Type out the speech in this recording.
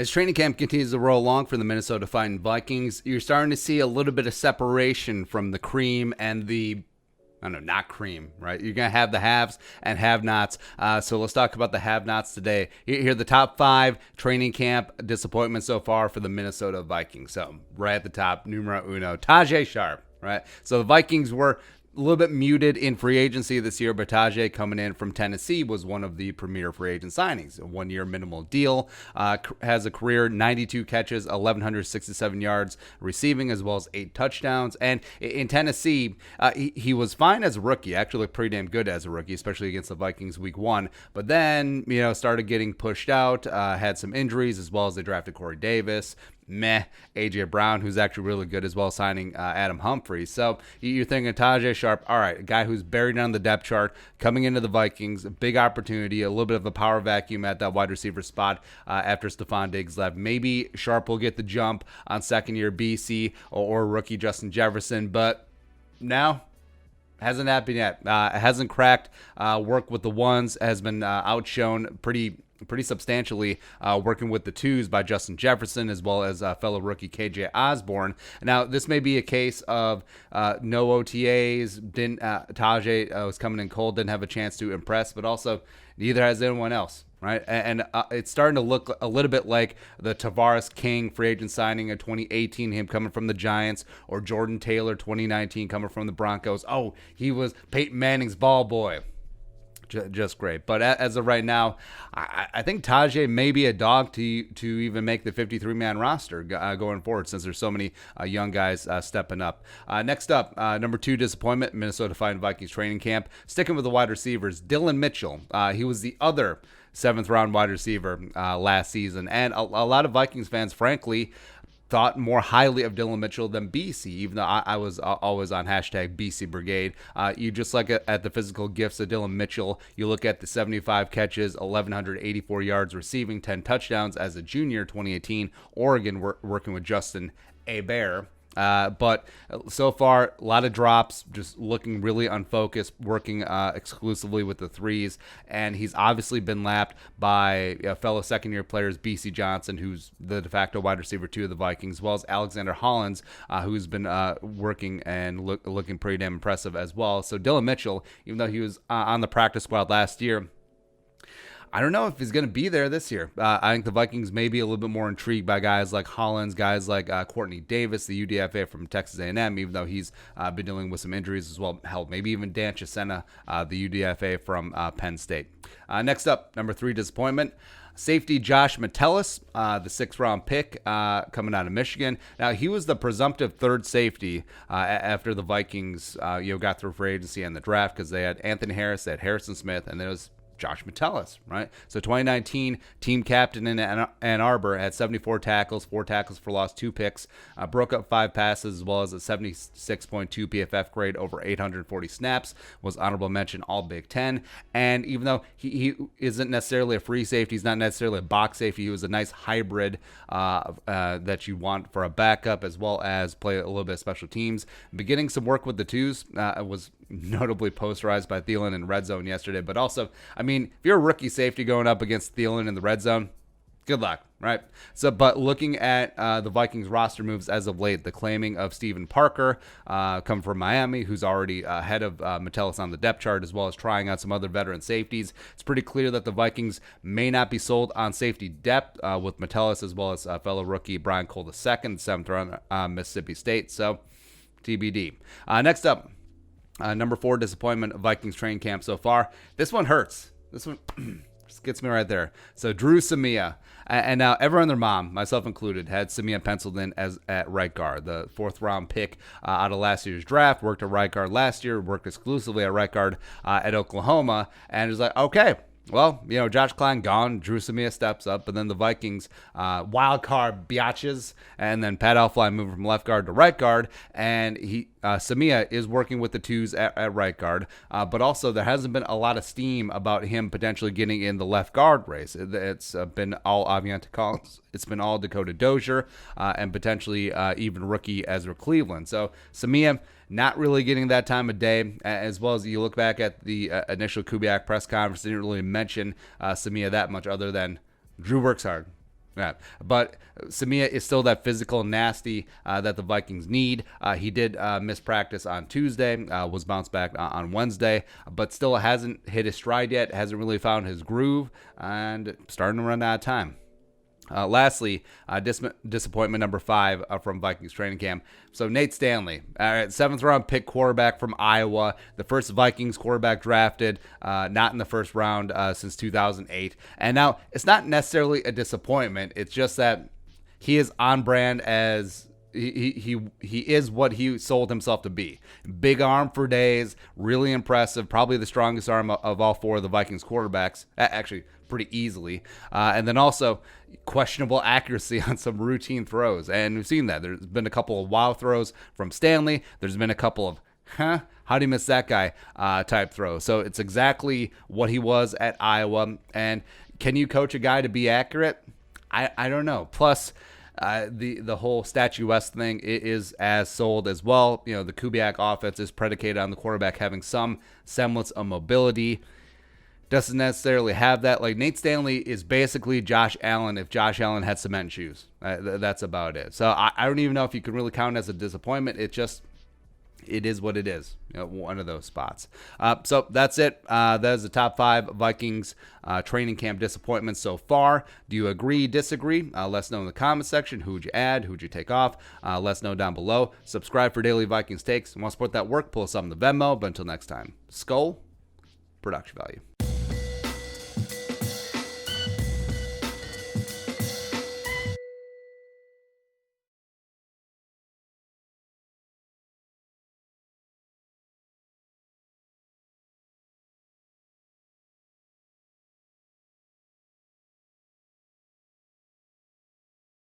As training camp continues to roll along for the Minnesota Vikings, you're starting to see a little bit of separation from the cream and the I don't know, not cream, right? You're going to have the haves and have-nots. So let's talk about the have-nots today. Here are the top 5 training camp disappointments so far for the Minnesota Vikings. So right at the top, numero uno, Tajae Sharpe, right? So the Vikings were a little bit muted in free agency this year, but Tajae coming in from Tennessee was one of the premier free agent signings. A 1-year minimal deal, has a career 92 catches, 1,167 yards receiving, as well as 8 touchdowns. And in Tennessee, he was fine as a rookie. Actually looked pretty damn good as a rookie, especially against the Vikings week 1. But then, started getting pushed out, had some injuries, as well as they drafted Corey Davis. AJ Brown, who's actually really good, as well as signing Adam Humphries. So you're thinking Tajae Sharpe, all right, a guy who's buried on the depth chart, coming into the Vikings, a big opportunity, a little bit of a power vacuum at that wide receiver spot after Stephon Diggs left. Maybe Sharpe will get the jump on second-year BC or rookie Justin Jefferson, but now hasn't happened yet. Hasn't cracked. Work with the ones has been outshone pretty substantially, working with the twos by Justin Jefferson, as well as fellow rookie KJ Osborne. Now, this may be a case of no OTAs. Tajae was coming in cold, didn't have a chance to impress, but also neither has anyone else. Right, and it's starting to look a little bit like the Tavares King free agent signing in 2018, him coming from the Giants, or Jordan Taylor 2019 coming from the Broncos. Oh, he was Peyton Manning's ball boy. Just great. But as of right now, I think Tajae may be a dog to even make the 53-man roster going forward, since there's so many young guys stepping up. Next up, number 2 disappointment, Minnesota Vikings training camp. Sticking with the wide receivers, Dillon Mitchell. He was the other 7th-round wide receiver last season. And a lot of Vikings fans, frankly, thought more highly of Dillon Mitchell than BC, even though I was always on hashtag BC Brigade. You just look at the physical gifts of Dillon Mitchell. You look at the 75 catches, 1,184 yards receiving, 10 touchdowns as a junior, 2018. Oregon working with Justin Herbert. But so far, a lot of drops, just looking really unfocused, working exclusively with the threes. And he's obviously been lapped by fellow second-year players, BC Johnson, who's the de facto wide receiver 2 of the Vikings, as well as Alexander Hollins, who's been working and looking pretty damn impressive as well. So Dillon Mitchell, even though he was on the practice squad last year, I don't know if he's going to be there this year. I think the Vikings may be a little bit more intrigued by guys like Hollins, guys like Courtney Davis, the UDFA from Texas A&M, even though he's been dealing with some injuries as well. Hell, maybe even Dan Chisena, the UDFA from Penn State. Next up, number 3 disappointment. Safety Josh Metellus, the 6th-round pick coming out of Michigan. Now, he was the presumptive third safety after the Vikings got through free agency and the draft, because they had Anthony Harris, they had Harrison Smith, and there was Josh Metellus, right? So 2019, team captain in Ann Arbor, had 74 tackles, 4 tackles for loss, 2 picks, broke up 5 passes, as well as a 76.2 PFF grade over 840 snaps, was honorable mention all Big Ten. And even though he isn't necessarily a free safety, he's not necessarily a box safety, he was a nice hybrid that you want for a backup, as well as play a little bit of special teams. Beginning some work with the twos, was notably posterized by Thielen in red zone yesterday. But also, I mean, if you're a rookie safety going up against Thielen in the red zone, good luck, right? So, but looking at the Vikings roster moves as of late, the claiming of Stephen Parker, come from Miami, who's already ahead of Metellus on the depth chart, as well as trying out some other veteran safeties. It's pretty clear that the Vikings may not be sold on safety depth with Metellus, as well as fellow rookie Brian Cole II, 7th round Mississippi State. So, TBD. Next up, number 4 disappointment of Vikings training camp so far. This one hurts. This one just gets me right there. So Dru Samia, and now everyone and their mom, myself included, had Samia penciled in as at right guard, the 4th-round pick out of last year's draft. Worked at right guard last year, worked exclusively at right guard at Oklahoma, and it was like, okay, well, Josh Klein gone, Dru Samia steps up, but then the Vikings wild card biatches, and then Pat Elflein moving from left guard to right guard, and Samia is working with the twos at right guard, but also there hasn't been a lot of steam about him potentially getting in the left guard race. It's been all Aviante Collins, it's been all Dakota Dozier, and potentially even rookie Ezra Cleveland. So Samia not really getting that time of day, as well as you look back at the initial Kubiak press conference, didn't really mention Samia that much, other than Dru works hard. Yeah, but Samia is still that physical nasty that the Vikings need. He did miss practice on Tuesday, was bounced back on Wednesday, but still hasn't hit his stride yet, hasn't really found his groove, and starting to run out of time. Lastly, disappointment number 5 from Vikings training camp. So Nate Stanley, 7th round pick quarterback from Iowa, the first Vikings quarterback drafted, not in the first round since 2008. And now it's not necessarily a disappointment. It's just that he is on brand as he is what he sold himself to be. Big arm for days, really impressive, probably the strongest arm of all 4 of the Vikings quarterbacks, actually pretty easily. And then also questionable accuracy on some routine throws. And we've seen that. There's been a couple of wow throws from Stanley. There's been a couple of, how do you miss that guy type throws. So it's exactly what he was at Iowa. And can you coach a guy to be accurate? I don't know. Plus, the whole statuesque thing is as sold as well. You know, the Kubiak offense is predicated on the quarterback having some semblance of mobility. Doesn't necessarily have that. Like, Nate Stanley is basically Josh Allen if Josh Allen had cement shoes. That's about it. So I don't even know if you can really count it as a disappointment. It is what it is. You know, one of those spots. So that's it. That is the top 5 Vikings training camp disappointments so far. Do you agree, disagree? Let us know in the comment section. Who'd you add? Who'd you take off? Let us know down below. Subscribe for daily Vikings takes. Want to support that work? Pull us up in the Venmo. But until next time, Skull, production value.